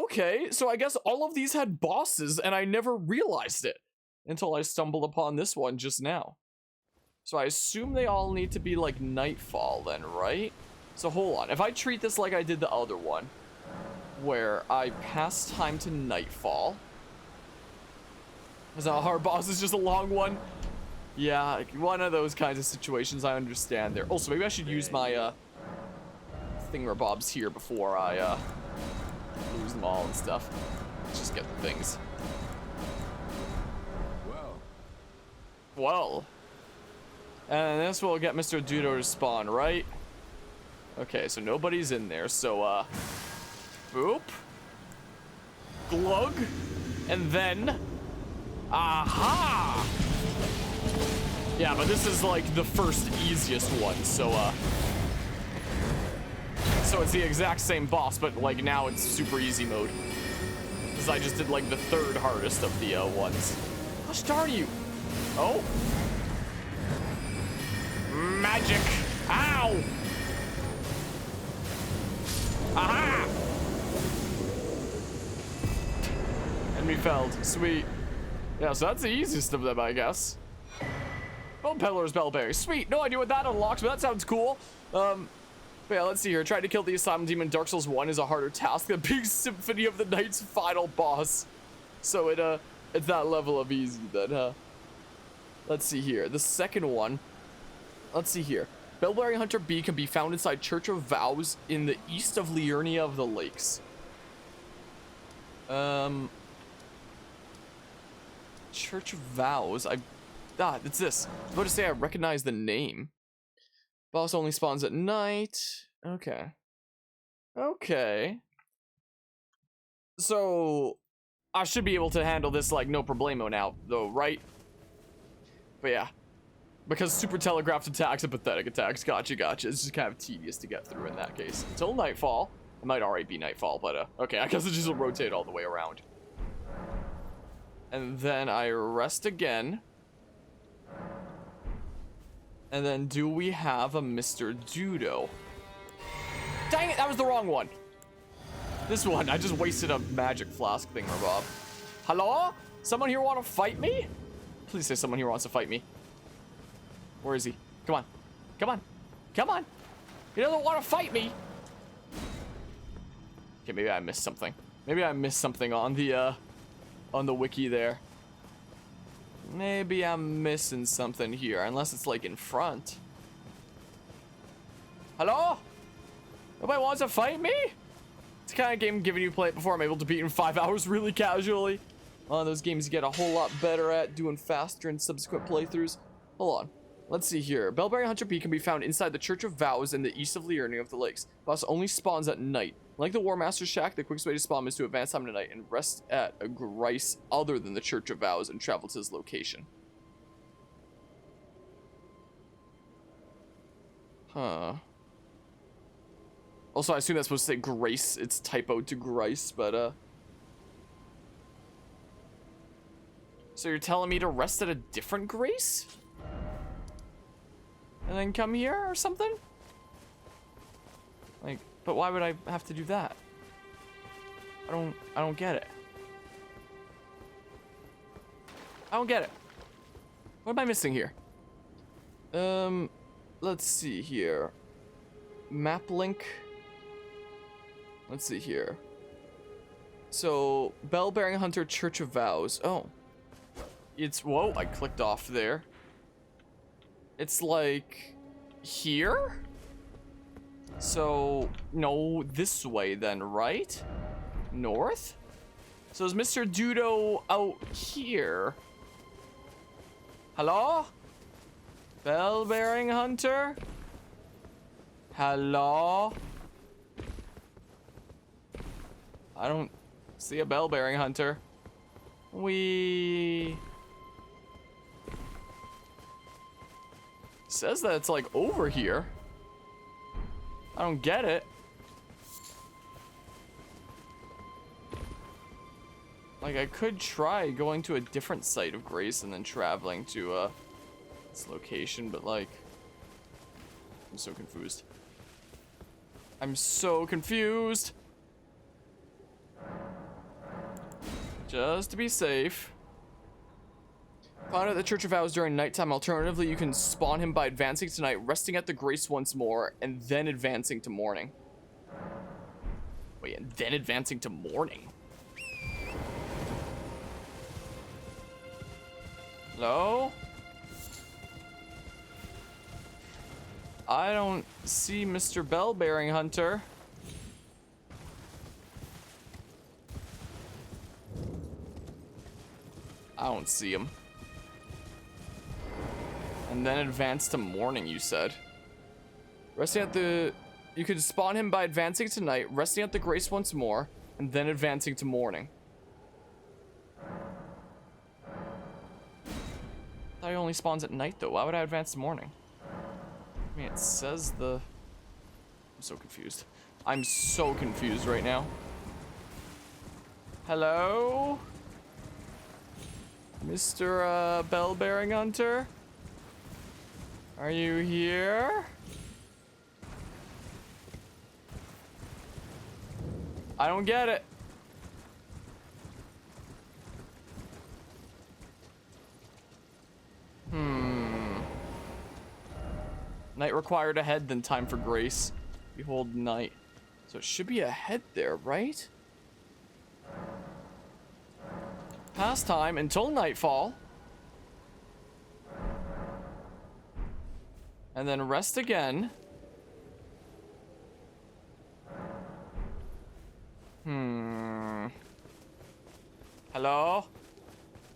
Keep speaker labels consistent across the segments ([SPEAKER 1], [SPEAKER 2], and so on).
[SPEAKER 1] Okay, so I guess all of these had bosses and I never realized it until I stumbled upon this one just now. So I assume they all need to be like nightfall then, right? So hold on, if I treat this like I did the other one, where I pass time to nightfall. Is that a hard boss? Is just a long one? Yeah, one of those kinds of situations I understand there. Also, maybe I should use my thingamabobs here before I lose them all and stuff. Let's just get the things. Well. And this will get Mr. Dudo to spawn, right? Okay, so nobody's in there, so boop. Glug. And then aha! Yeah, but this is like the first easiest one, so it's the exact same boss, but like now it's super easy mode. Because I just did like the third hardest of the ones. Gosh darn you! Oh. Magic! Ow! Aha! Enemy felled. Sweet. Yeah, so that's the easiest of them, I guess. Bone Peddler's Bellberry. Sweet. No idea what that unlocks, but that sounds cool. But yeah, let's see here. Trying to kill the Asylum Demon Dark Souls 1 is a harder task than Big Symphony of the Night's final boss. So it's that level of easy then, Let's see here. The second one. Let's see here. Bellberry Hunter B can be found inside Church of Vows in the east of Liurnia of the Lakes. Church of Vows. It's this. I was about to say I recognize the name. Boss only spawns at night. Okay. Okay. So I should be able to handle this like no problemo now, though, right? But yeah. Because super telegraphed attacks and pathetic attacks. Gotcha. It's just kind of tedious to get through in that case. Until nightfall. It might already be nightfall, but okay, I guess it just will rotate all the way around. And then I rest again. And then do we have a Mr. Dudo? Dang it, that was the wrong one. This one, I just wasted a magic flask thing, Bob. Hello? Someone here want to fight me? Please say someone here wants to fight me. Where is he? Come on. Come on. Come on. He doesn't want to fight me. Okay, maybe I missed something. Maybe I missed something on the wiki there. Maybe I'm missing something here, unless it's like in front. Hello? Nobody wants to fight me? It's the kind of game giving you play it before I'm able to beat in 5 hours really casually. One of those games you get a whole lot better at doing faster in subsequent playthroughs. Hold on. Let's see here. Bellberry Hunter B can be found inside the Church of Vows in the east of Liurnia of the Lakes. Boss only spawns at night. Like the War Master's Shack, the quickest way to spawn is to advance time tonight and rest at a Grice other than the Church of Vows and travel to his location. Huh. Also, I assume that's supposed to say Grace. It's typoed to Grice, but so you're telling me to rest at a different Grace? And then come here or something? Like, but why would I have to do that? I don't get it. I don't get it. What am I missing here? Let's see here. Map link. Let's see here. So, Bellbearing Hunter Church of Vows. Oh. It's, whoa, I clicked off there. It's like here? So, no, this way then, right? North? So is Mr. Dudo out here? Hello? Bell-bearing hunter? Hello? I don't see a bell-bearing hunter. Says that it's like over here. I don't get it. Like, I could try going to a different site of Grace and then traveling to its location, but like, I'm so confused. I'm so confused. Just to be safe. Found out the Church of Vows during nighttime. Alternatively, you can spawn him by advancing tonight, resting at the Grace once more, and then advancing to morning. Wait, and then advancing to morning? Hello? I don't see Mr. Bell-bearing Hunter. I don't see him. And then advance to morning, you said. Resting at the... You could spawn him by advancing tonight, resting at the Grace once more, and then advancing to morning. I thought he only spawns at night, though. Why would I advance to morning? I mean, it says the... I'm so confused. I'm so confused right now. Hello? Mr. Bell-bearing Hunter? Are you here? I don't get it. Night required ahead, then time for grace. Behold night. So it should be ahead there, right? Past time until nightfall. And then rest again. Hello?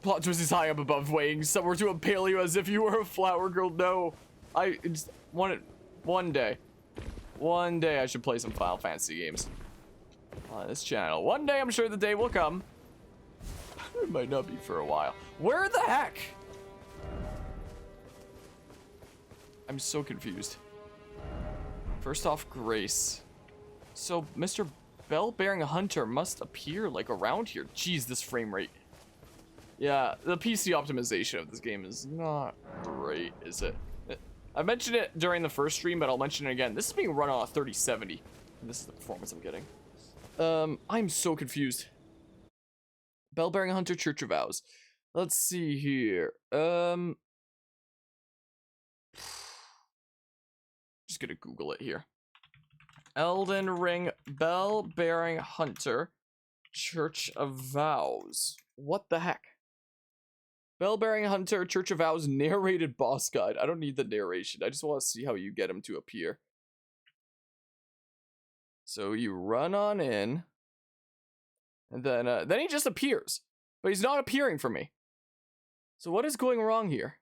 [SPEAKER 1] Plot twist is high up above, weighing somewhere to impale you as if you were a flower girl. No. I just want it one day. One day I should play some Final Fantasy games on this channel. One day I'm sure the day will come. It might not be for a while. Where the heck? I'm so confused. First off, Grace. So Mr. Bell-bearing Hunter must appear like around here. Jeez, this frame rate. Yeah, the PC optimization of this game is not great, is it? I mentioned it during the first stream, but I'll mention it again. This is being run on a 3070. And this is the performance I'm getting. I'm so confused. Bell-bearing Hunter, Church of Vows. Let's see here. Just gonna Google it here. Elden Ring, Bell-bearing Hunter, Church of Vows. What the heck? Bell-bearing Hunter, Church of Vows, narrated boss guide. I don't need the narration. I just want to see how you get him to appear. So you run on in. And then he just appears. But he's not appearing for me. So what is going wrong here?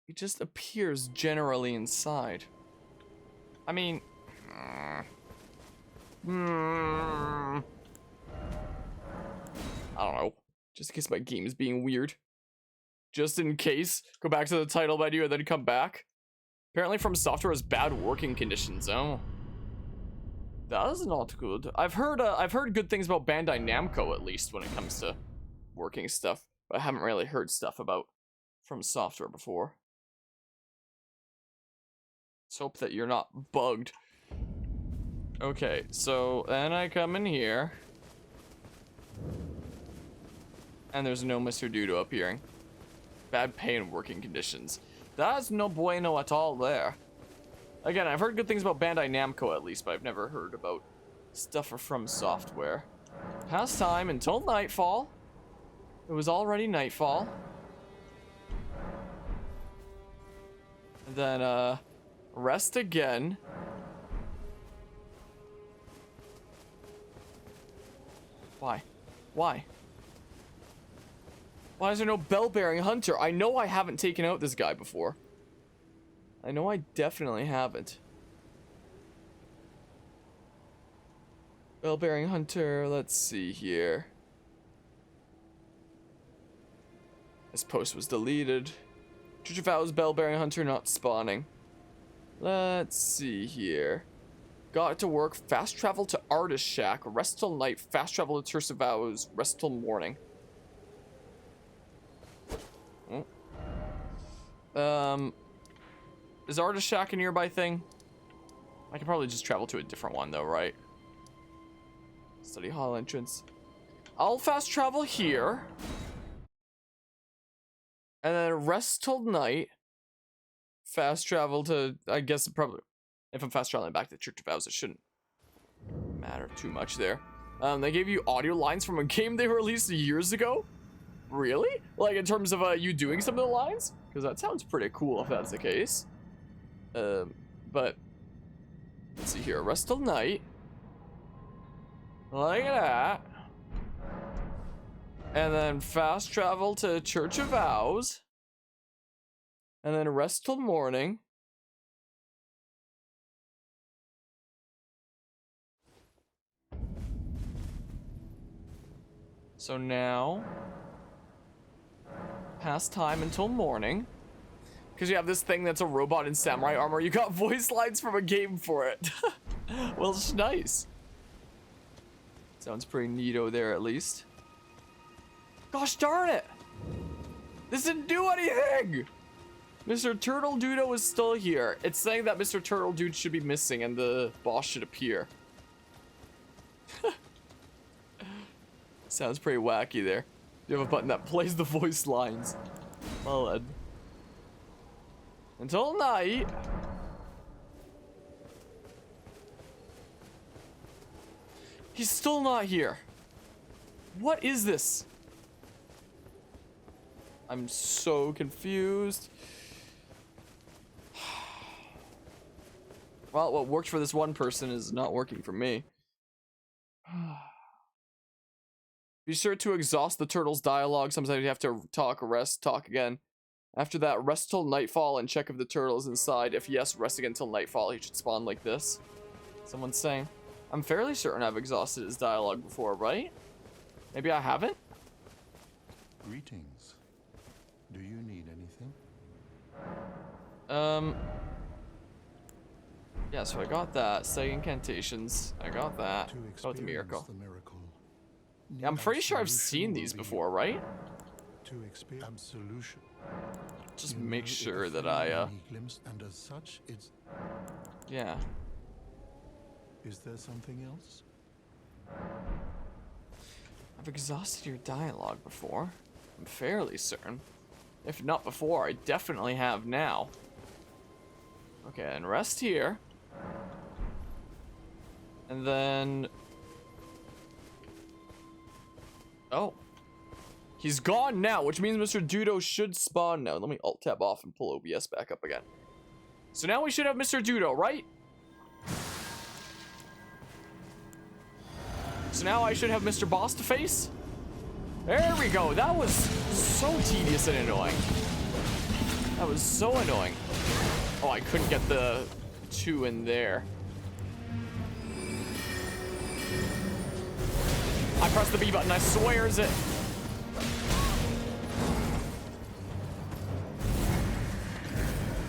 [SPEAKER 1] He just appears generally inside. I mean... I don't know. Just in case my game is being weird. Just in case. Go back to the title menu and then come back. Apparently FromSoftware has bad working conditions. Oh. That is not good. I've heard good things about Bandai Namco, at least, when it comes to working stuff. But I haven't really heard stuff about FromSoftware before. Let's hope that you're not bugged. Okay, so then I come in here. And there's no Mr. Dudo appearing. Bad pay and working conditions. That's no bueno at all there. Again, I've heard good things about Bandai Namco at least, but I've never heard about stuff from FromSoftware. Past time until nightfall. It was already nightfall. And then, rest again. Why? Why? Why is there no bell-bearing Hunter? I know I haven't taken out this guy before. I know I definitely haven't. Bell-bearing Hunter, let's see here. This post was deleted. Church of Vows, bell-bearing Hunter not spawning. Let's see here. Got to work, fast travel to Artist Shack, rest till night, fast travel to Church of Vows, rest till morning. Is Artist Shack a nearby thing? I could probably just travel to a different one though, right? Study hall entrance. I'll fast travel here. And then rest till night. Fast travel to, I guess probably, if I'm fast traveling back to Church of Vows, it shouldn't matter too much there. They gave you audio lines from a game they released years ago. Really? Like in terms of you doing some of the lines? Because that sounds pretty cool if that's the case. But let's see here. Rest till night. Like that. And then fast travel to Church of Vows. And then rest till morning. So now, pass time until morning. Because you have this thing that's a robot in samurai armor. You got voice lines from a game for it. Well, it's nice. Sounds pretty neato there, at least. Gosh darn it! This didn't do anything! Mr. Turtle Dudo is still here. It's saying that Mr. Turtle Dude should be missing and the boss should appear. Sounds pretty wacky there. You have a button that plays the voice lines. Well then. Until night. He's still not here. What is this? I'm so confused. Well, what worked for this one person is not working for me. Be sure to exhaust the turtle's dialogue. Sometimes you have to talk, rest, talk again. After that, rest till nightfall and check if the turtle is inside. If yes, rest again till nightfall. He should spawn like this. Someone's saying. I'm fairly certain I've exhausted his dialogue before, right? Maybe I haven't?
[SPEAKER 2] Greetings. Do you need anything?
[SPEAKER 1] Yeah, so I got that. Say incantations. I got that. About the miracle. Yeah, I'm pretty sure I've seen these before, right?
[SPEAKER 2] To experience absolution.
[SPEAKER 1] Just make sure that I,
[SPEAKER 2] and as such, it's...
[SPEAKER 1] Yeah.
[SPEAKER 2] Is there something else?
[SPEAKER 1] I've exhausted your dialogue before. I'm fairly certain. If not before, I definitely have now. Okay, and rest here. And then... Oh. He's gone now, which means Mr. Dudo should spawn now. Let me alt-tab off and pull OBS back up again. So now we should have Mr. Dudo, right? So now I should have Mr. Boss to face. There we go. That was so tedious and annoying. That was so annoying. Oh, I couldn't get the 2 in there. I pressed the B button. I swears it.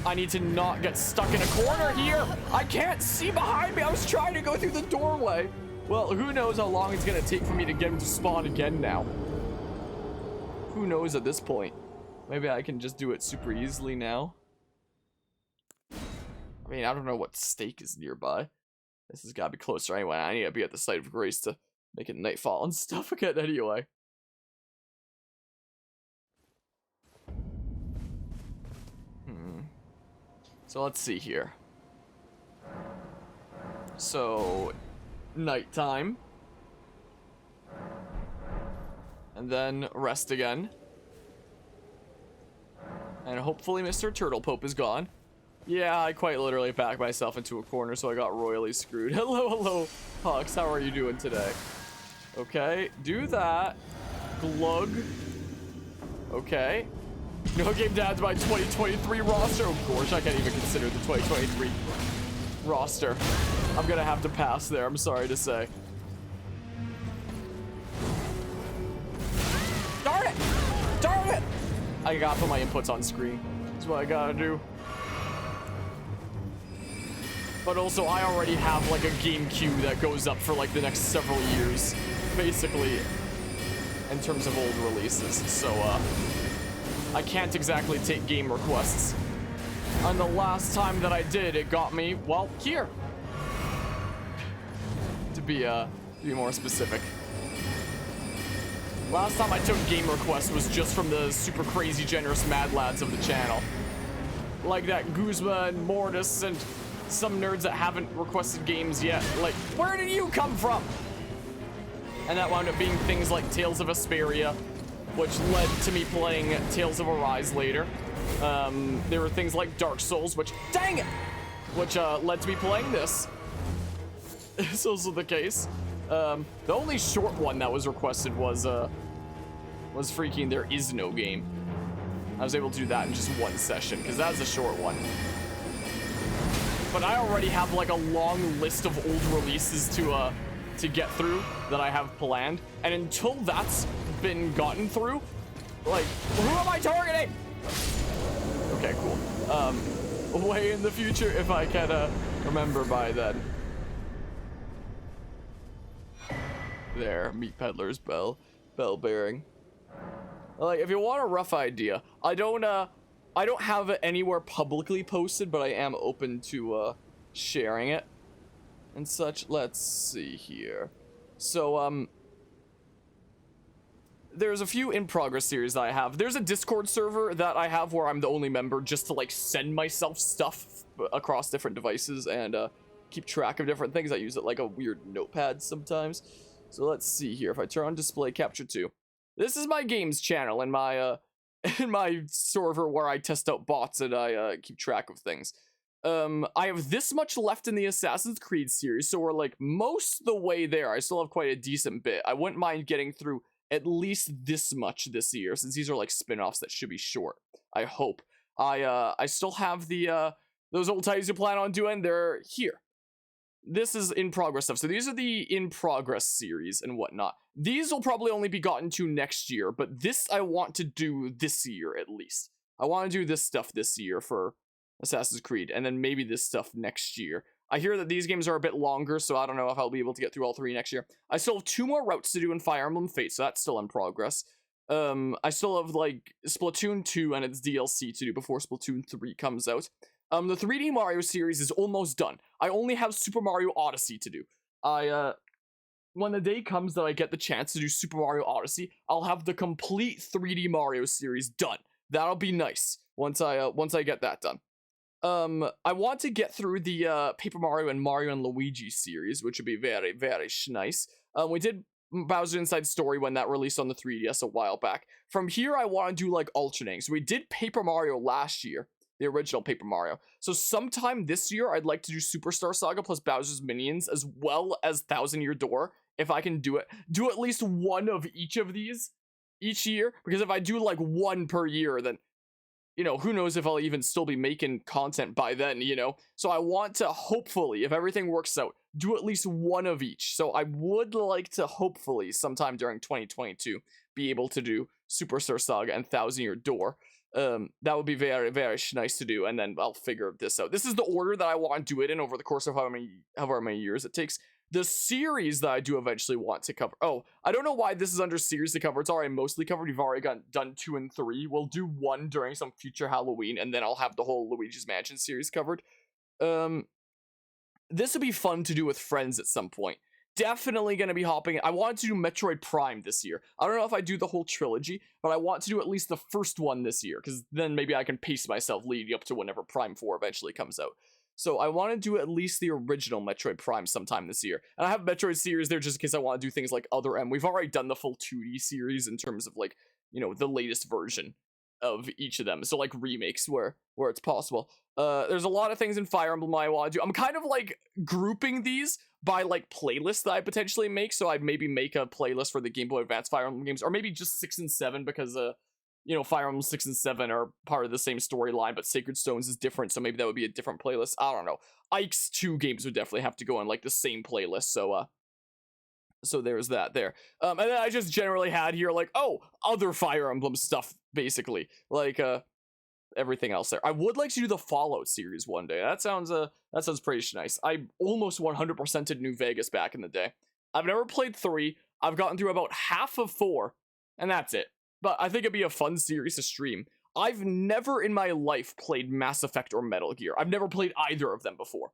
[SPEAKER 1] I need to not get stuck in a corner here. I can't see behind me. I was trying to go through the doorway. Well, who knows how long it's gonna take for me to get him to spawn again now. Who knows at this point? Maybe I can just do it super easily now. I mean, I don't know what stake is nearby. This has gotta be closer anyway. I need to be at the site of grace to make it nightfall and stuff again anyway. So let's see here. So, nighttime. And then rest again. And hopefully Mr. Turtle Pope is gone. Yeah, I quite literally backed myself into a corner, so I got royally screwed. Hello, Hux. How are you doing today? Okay, do that. Glug. Okay. No Game Dad's my 2023 roster. Oh gosh, I can't even consider the 2023 roster. I'm gonna have to pass there, I'm sorry to say. Darn it! Darn it! I gotta put my inputs on screen. That's what I gotta do. But also, I already have like a game queue that goes up for like the next several years, basically, in terms of old releases. So, I can't exactly take game requests. And the last time that I did, it got me, well, here. To be to be more specific. Last time I took game requests was just from the super crazy generous mad lads of the channel. Like that Guzma and Mortis and some nerds that haven't requested games yet. Like, where did you come from? And that wound up being things like Tales of Asperia, which led to me playing Tales of Arise later. There were things like Dark Souls, which, dang it! Which led to me playing this. It's also the case. The only short one that was requested was freaking There Is No Game. I was able to do that in just one session, because that's a short one. But I already have like a long list of old releases to get through that I have planned, and until that's been gotten through, like, who am I targeting? Okay, cool. Way in the future if I can remember by then. There, Meat Peddler's bell bearing. Like, if you want a rough idea, I don't have it anywhere publicly posted, but I am open to sharing it and such. Let's see here. So there's a few in progress series that I have. There's a Discord server that I have where I'm the only member, just to like send myself stuff across different devices and keep track of different things. I use it like a weird notepad sometimes. So let's see here. If I turn on display capture 2, this is my games channel in my server where I test out bots and I keep track of things. I have this much left in the Assassin's Creed series, so we're like most of the way there. I still have quite a decent bit. I wouldn't mind getting through at least this much this year, since these are like spin-offs that should be short. I hope. I still have the those old titles you plan on doing. They're here. This is in progress stuff. So these are the in progress series and whatnot. These will probably only be gotten to next year, but this I want to do this year at least. I want to do this stuff this year for Assassin's Creed, and then maybe this stuff next year. I hear that these games are a bit longer, so I don't know if I'll be able to get through all 3 next year. I still have 2 more routes to do in Fire Emblem Fates, so that's still in progress. I still have like Splatoon 2 and its DLC to do before Splatoon 3 comes out. The 3D Mario series is almost done. I only have Super Mario Odyssey to do. When the day comes that I get the chance to do Super Mario Odyssey, I'll have the complete 3D Mario series done. That'll be nice once I get that done. I want to get through the Paper Mario and Mario and Luigi series, which would be very, very nice. We did Bowser Inside Story when that released on the 3DS a while back. From here, I want to do like alternating. So we did Paper Mario last year, the original Paper Mario. So sometime this year, I'd like to do Superstar Saga plus Bowser's Minions, as well as Thousand Year Door, if I can do it. Do at least one of each of these each year, because if I do like one per year, then, you know, who knows if I'll even still be making content by then, you know? So I want to hopefully, if everything works out, do at least one of each. So I would like to hopefully sometime during 2022 be able to do Superstar Saga and Thousand Year Door. That would be very, very nice to do, and then I'll figure this out. This is the order that I want to do it in over the course of however many years it takes. The series that I do eventually want to cover. Oh, I don't know why this is under series to cover. It's already mostly covered. We've already done 2 and 3. We'll do 1 during some future Halloween, and then I'll have the whole Luigi's Mansion series covered. This would be fun to do with friends at some point. Definitely going to be hopping. I want to do Metroid Prime this year. I don't know if I do the whole trilogy, but I want to do at least the first one this year, because then maybe I can pace myself leading up to whenever Prime 4 eventually comes out. So I want to do at least the original Metroid Prime sometime this year. And I have Metroid series there just in case I want to do things like Other M. We've already done the full 2D series in terms of like, you know, the latest version of each of them. So like remakes where it's possible. There's a lot of things in Fire Emblem I want to do. I'm kind of like grouping these by like playlists that I potentially make. So I'd maybe make a playlist for the Game Boy Advance Fire Emblem games, or maybe just 6 and 7 because you know, Fire Emblem 6 and 7 are part of the same storyline, but Sacred Stones is different, so maybe that would be a different playlist. I don't know. Ike's 2 games would definitely have to go on like the same playlist, so there's that there. And then I just generally had here like, oh, other Fire Emblem stuff, basically. Like, everything else there. I would like to do the Fallout series one day. That sounds pretty nice. I almost 100%ed New Vegas back in the day. I've never played 3. I've gotten through about half of 4, and that's it. But I think it'd be a fun series to stream. I've never in my life played Mass Effect or Metal Gear. I've never played either of them before.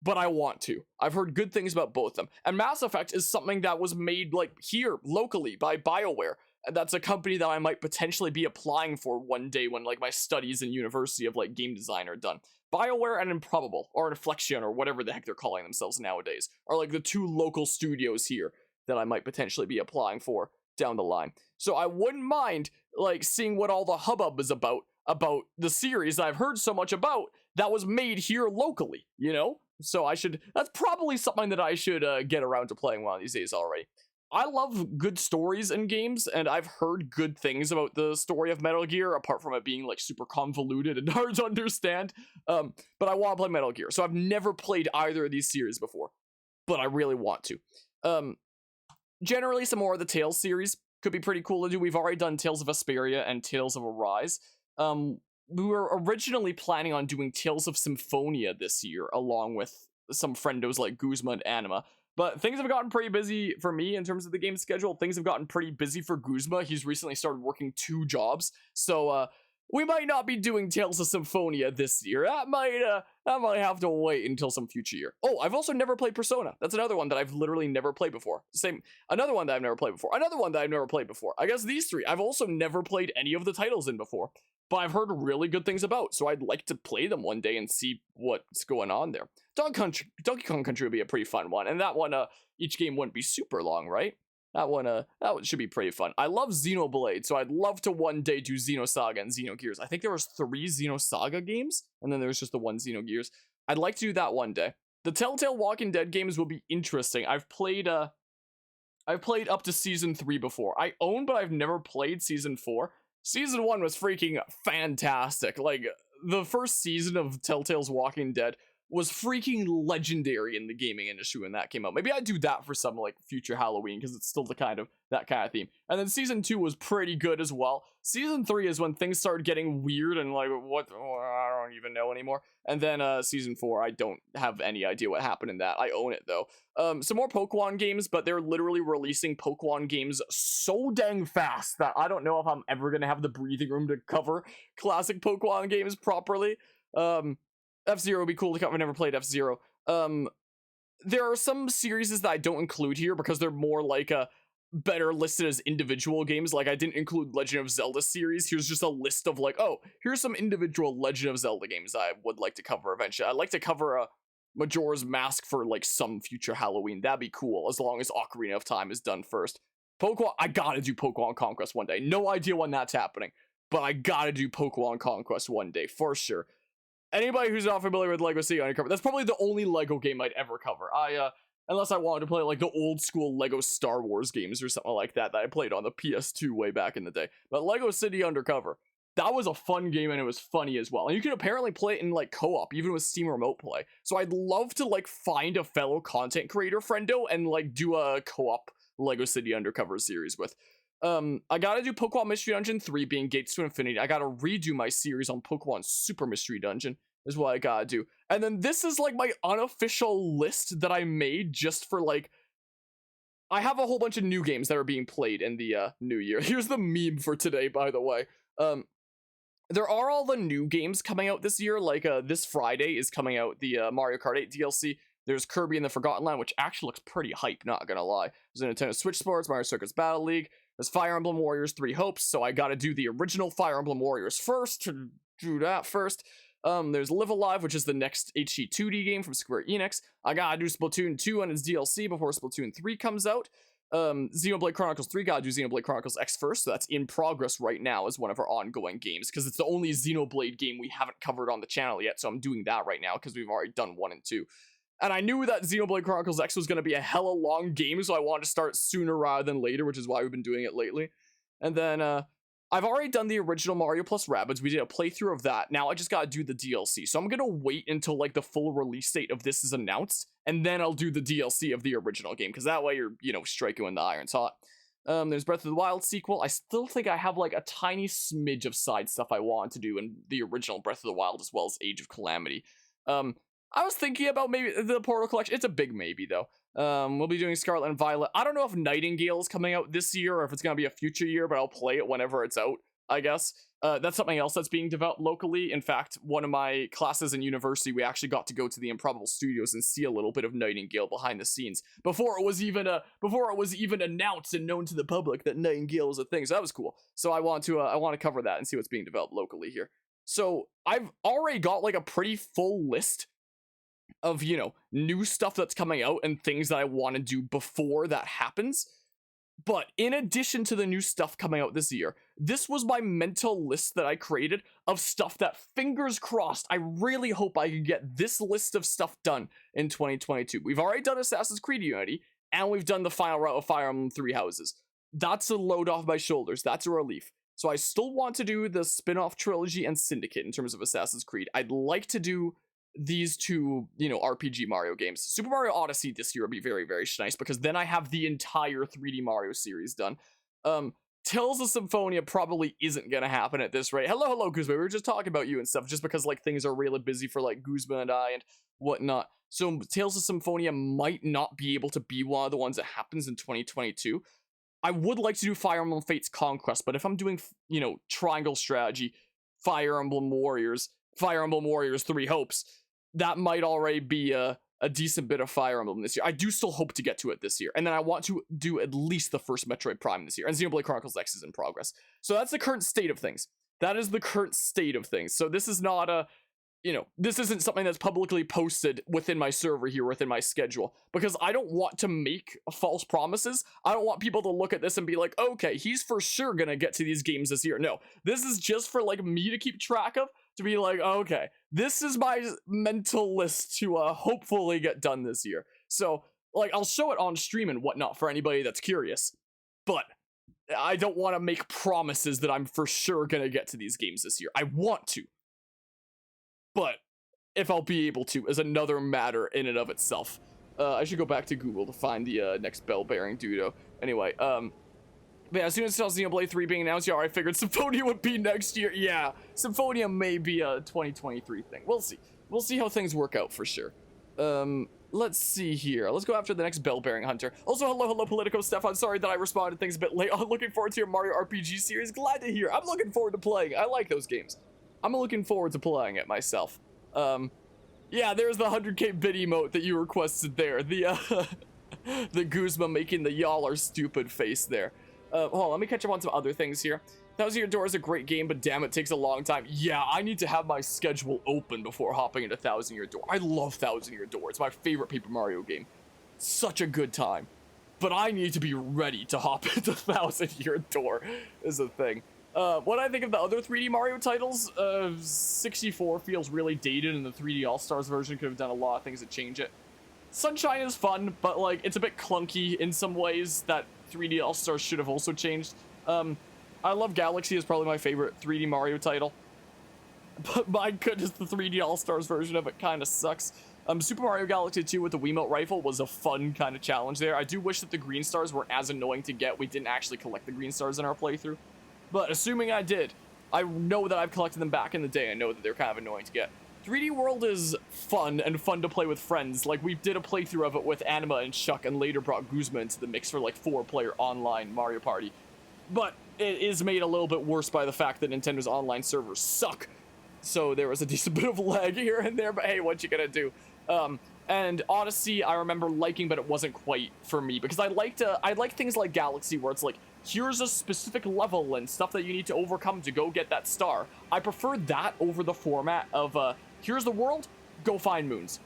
[SPEAKER 1] but I want to. I've heard good things about both of them. And Mass Effect is something that was made like here locally by BioWare. And that's a company that I might potentially be applying for one day when like my studies in university of like game design are done. BioWare and Improbable, or Inflection, or whatever the heck they're calling themselves nowadays, are like the two local studios here that I might potentially be applying for down the line. So I wouldn't mind like seeing what all the hubbub is about the series that I've heard so much about that was made here locally, you know? So that's probably something that I should get around to playing one of these days already. I love good stories in games, and I've heard good things about the story of Metal Gear, apart from it being like super convoluted and hard to understand. But I want to play Metal Gear, so I've never played either of these series before, but I really want to. Generally, some more of the Tales series could be pretty cool to do. We've already done Tales of Vesperia and Tales of Arise. We were originally planning on doing Tales of Symphonia this year, along with some friendos like Guzma and Anima. But things have gotten pretty busy for me in terms of the game schedule. Things have gotten pretty busy for Guzma. He's recently started working 2 jobs. So, we might not be doing Tales of Symphonia this year. That might have to wait until some future year. Oh, I've also never played Persona. That's another one that I've literally never played before. Another one that I've never played before. Another one that I've never played before. I guess these 3. I've also never played any of the titles in before, but I've heard really good things about, so I'd like to play them one day and see what's going on there. Donkey Kong Country would be a pretty fun one, and that one, each game wouldn't be super long, right? That one should be pretty fun. I love Xenoblade, so I'd love to one day do Xenosaga and Xenogears. I think there was 3 Xenosaga games, and then there's just the one Xenogears. I'd like to do that one day. The Telltale Walking Dead games will be interesting. I've played up to Season 3 before. I own, but I've never played Season 4. Season 1 was freaking fantastic. Like, the first season of Telltale's Walking Dead was freaking legendary in the gaming industry when that came out. Maybe I'd do that for some like future Halloween, because it's still that kind of theme. And then season 2 was pretty good as well. Season 3 is when things started getting weird and like I don't even know anymore. And then season 4, I don't have any idea what happened in that. I own it though. Some more Pokemon games, but they're literally releasing Pokemon games so dang fast that I don't know if I'm ever gonna have the breathing room to cover classic Pokemon games properly. F-Zero would be cool to cover. I've never played F-Zero. There are some series that I don't include here because they're more like better listed as individual games. Like, I didn't include Legend of Zelda series. Here's just a list of like, oh, here's some individual Legend of Zelda games I would like to cover eventually. I'd like to cover Majora's Mask for like some future Halloween. That'd be cool, as long as Ocarina of Time is done first. Pokemon, I gotta do Pokemon Conquest one day. No idea when that's happening, but I gotta do Pokemon Conquest one day for sure. Anybody who's not familiar with Lego City Undercover, that's probably the only Lego game I'd ever cover. Unless I wanted to play like the old school Lego Star Wars games or something like that I played on the PS2 way back in the day. But Lego City Undercover, that was a fun game and it was funny as well. And you can apparently play it in like co-op, even with Steam Remote Play. So I'd love to like find a fellow content creator friendo and like do a co-op Lego City Undercover series with. I gotta do Pokemon Mystery Dungeon 3 being Gates to Infinity. I gotta redo my series on Pokemon Super Mystery Dungeon is what I gotta do. And then this is like my unofficial list that I made just for like, I have a whole bunch of new games that are being played in the new year. Here's the meme for today, by the way. There are all the new games coming out this year. Like this Friday is coming out the Mario Kart 8 DLC. There's Kirby and the Forgotten Land, which actually looks pretty hype, not gonna lie. There's a Nintendo Switch Sports, Mario Circuits Battle League. There's Fire Emblem Warriors 3 Hopes, so I gotta do the original Fire Emblem Warriors first, to do that first. There's Live Alive, which is the next HD 2D game from Square Enix. I gotta do Splatoon 2 and its DLC before Splatoon 3 comes out. Xenoblade Chronicles 3, gotta do Xenoblade Chronicles X first, so that's in progress right now as one of our ongoing games, because it's the only Xenoblade game we haven't covered on the channel yet, so I'm doing that right now, because we've already done 1 and 2. And I knew that Xenoblade Chronicles X was going to be a hella long game, so I wanted to start sooner rather than later, which is why we've been doing it lately. And then, I've already done the original Mario plus Rabbids. We did a playthrough of that. Now I just gotta do the DLC. So I'm gonna wait until, like, the full release date of this is announced, and then I'll do the DLC of the original game, because that way you're, you know, striking when the iron's hot. There's Breath of the Wild sequel. I still think I have, like, a tiny smidge of side stuff I want to do in the original Breath of the Wild, as well as Age of Calamity. I was thinking about maybe the Portal Collection. It's a big maybe, though. We'll be doing Scarlet and Violet. I don't know if Nightingale is coming out this year or if it's going to be a future year, but I'll play it whenever it's out. I guess. That's something else that's being developed locally. In fact, one of my classes in university, we actually got to go to the Improbable Studios and see a little bit of Nightingale behind the scenes before it was even announced and known to the public that Nightingale was a thing. So that was cool. So I want to cover that and see what's being developed locally here. So I've already got like a pretty full list of, you know, new stuff that's coming out and things that I want to do before that happens. But in addition to the new stuff coming out this year, this was my mental list that I created of stuff that, fingers crossed, I really hope I can get this list of stuff done in 2022. We've already done Assassin's Creed Unity, and we've done the final route of Fire Emblem Three Houses. That's a load off my shoulders. That's a relief. So I still want to do the spin-off trilogy and Syndicate in terms of Assassin's Creed. I'd like to do these two, you know, RPG Mario games. Super Mario Odyssey this year would be very, very nice, because then I have the entire 3D Mario series done. Tales of Symphonia probably isn't gonna happen at this rate. Hello, Guzma. We were just talking about you and stuff, just because like things are really busy for like Guzma and I and whatnot. So Tales of Symphonia might not be able to be one of the ones that happens in 2022. I would like to do Fire Emblem Fates Conquest, but if I'm doing, you know, triangle strategy, Fire Emblem Warriors Three Hopes, that might already be a decent bit of Fire Emblem this year. I do still hope to get to it this year. And then I want to do at least the first Metroid Prime this year. And Xenoblade Chronicles X is in progress. So that's the current state of things. That is the current state of things. So this is not a, you know, this isn't something that's publicly posted within my server here, within my schedule, because I don't want to make false promises. I don't want people to look at this and be like, okay, he's for sure gonna get to these games this year. No, this is just for like me to keep track of, to be like, okay, this is my mental list to hopefully get done this year. So like, I'll show it on stream and whatnot for anybody that's curious, but I don't want to make promises that I'm for sure gonna get to these games this year. I want to, but if I'll be able to is another matter in and of itself. I should go back to Google to find the next bell-bearing dudo. Anyway, but yeah, as soon as Xenoblade 3 being announced, yeah, I figured Symphonia would be next year. Yeah, Symphonia may be a 2023 thing. We'll see. We'll see how things work out for sure. Let's see here. Let's go after the next bell-bearing hunter. Also, hello, Politico Stefan. Sorry that I responded things a bit late. I'm looking forward to your Mario RPG series. Glad to hear. I'm looking forward to playing. I like those games. I'm looking forward to playing it myself. Yeah, there's the 100k bid emote that you requested there. The the Guzma making the y'all are stupid face there. Hold on, let me catch up on some other things here. 1000 Year Door is a great game, but damn, it takes a long time. Yeah, I need to have my schedule open before hopping into 1000 Year Door. I love 1000 Year Door. It's my favorite Paper Mario game. Such a good time. But I need to be ready to hop into 1000 Year Door is the thing. What I think of the other 3D Mario titles, 64 feels really dated, and the 3D All-Stars version could have done a lot of things to change it. Sunshine is fun, but like it's a bit clunky in some ways that 3D All-Stars should have also changed. I love Galaxy is probably my favorite 3D Mario title, but my goodness, the 3D All-Stars version of it kind of sucks. Super Mario Galaxy 2 with the Wiimote rifle was a fun kind of challenge there. I do wish that the green stars weren't as annoying to get. We didn't actually collect the green stars in our playthrough. But assuming I did, I know that I've collected them back in the day. I know that they're kind of annoying to get. 3D World is fun and fun to play with friends. Like, we did a playthrough of it with Anima and Chuck and later brought Guzma into the mix for like 4-player online Mario Party. But it is made a little bit worse by the fact that Nintendo's online servers suck. So there was a decent bit of lag here and there, but hey, what you gonna do? And Odyssey, I remember liking, but it wasn't quite for me because I like things like Galaxy where it's like, here's a specific level and stuff that you need to overcome to go get that star. I prefer that over the format of, here's the world, go find moons.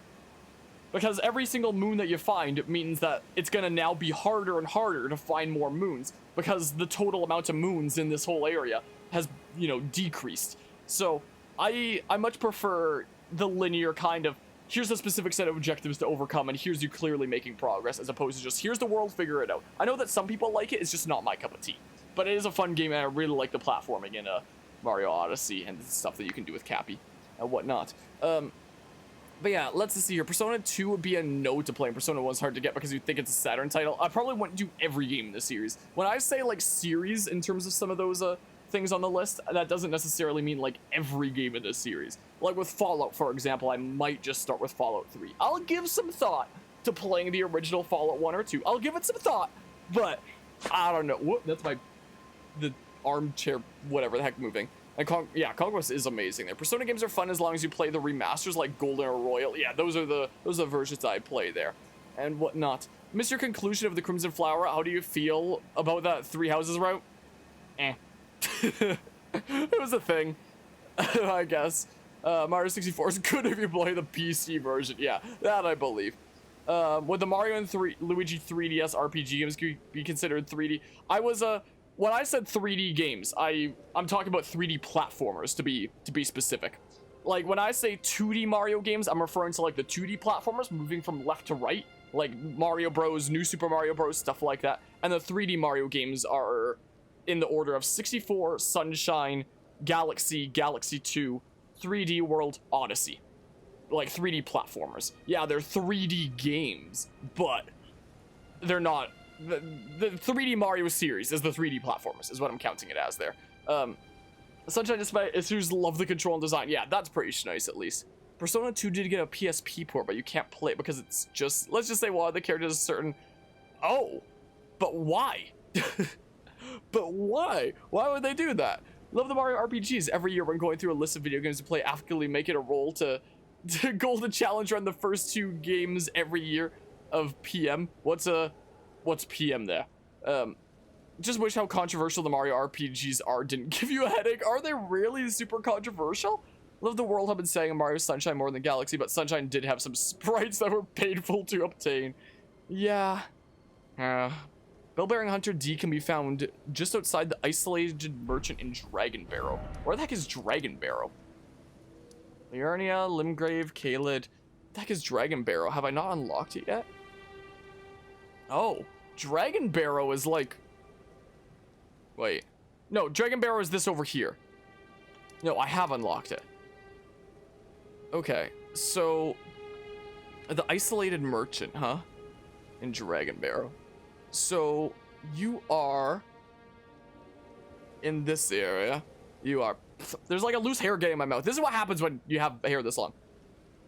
[SPEAKER 1] Because every single moon that you find means that it's gonna now be harder and harder to find more moons because the total amount of moons in this whole area has, you know, decreased. So I much prefer the linear kind of, here's a specific set of objectives to overcome, and here's you clearly making progress, as opposed to just, here's the world, figure it out. I know that some people like it, it's just not my cup of tea. But it is a fun game, and I really like the platforming in Mario Odyssey, and the stuff that you can do with Cappy, and whatnot. But yeah, let's see here. Persona 2 would be a no to play, and Persona 1 is hard to get because you think it's a Saturn title. I probably wouldn't do every game in the series. When I say, like, series in terms of some of those, things on the list, that doesn't necessarily mean like every game in this series. Like with Fallout, for example, I might just start with Fallout 3. I'll give some thought to playing the original Fallout 1 or 2. I'll give it some thought, but I don't know. Whoop, that's the armchair, whatever the heck, moving. And yeah, Conquest is amazing. There, Persona games are fun as long as you play the remasters like Golden or Royal. Yeah, those are the versions I play there, and whatnot. Miss your conclusion of the Crimson Flower. How do you feel about that Three Houses route? Eh. It was a thing, I guess. Mario 64 is good if you play the PC version. Yeah, that I believe. Would the Mario and Luigi 3DS RPG games be considered 3D? When I said 3D games, I'm talking about 3D platformers to be specific. Like when I say 2D Mario games, I'm referring to like the 2D platformers moving from left to right, like Mario Bros, New Super Mario Bros, stuff like that. And the 3D Mario games are in the order of 64, Sunshine, Galaxy, Galaxy 2, 3D World, Odyssey. Like 3D platformers. Yeah, they're 3D games, but they're not. The 3D Mario series is the 3D platformers, is what I'm counting it as there. Sunshine, despite issues, love the control and design. Yeah, that's pretty nice at least. Persona 2 did get a PSP port, but you can't play it because it's just, let's just say one of the characters is certain. Oh, but why? But why? Why would they do that? Love the Mario RPGs. Every year when going through a list of video games to play, actively make it a role to Golden Challenge run the first 2 games every year of PM. What's PM there? Just wish how controversial the Mario RPGs are didn't give you a headache. Are they really super controversial? Love the world I've been saying in Mario Sunshine more than Galaxy, but Sunshine did have some sprites that were painful to obtain. Yeah. Bell-bearing Hunter D can be found just outside the isolated merchant in Dragon Barrow. Where the heck is Dragon Barrow? Liurnia, Limgrave, Caelid. What the heck is Dragon Barrow? Have I not unlocked it yet? Oh, Dragon Barrow is like... Wait. No, Dragon Barrow is this over here. No, I have unlocked it. Okay, so... The isolated merchant, huh? In Dragon Barrow. So, you are... in this area. You are... There's like a loose hair getting in my mouth. This is what happens when you have hair this long.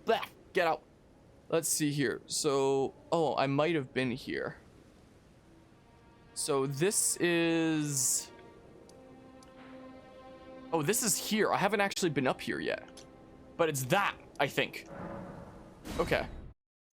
[SPEAKER 1] Blah, get out. Let's see here. So, oh, I might have been here. So this is... Oh, this is here. I haven't actually been up here yet. But it's that, I think. Okay.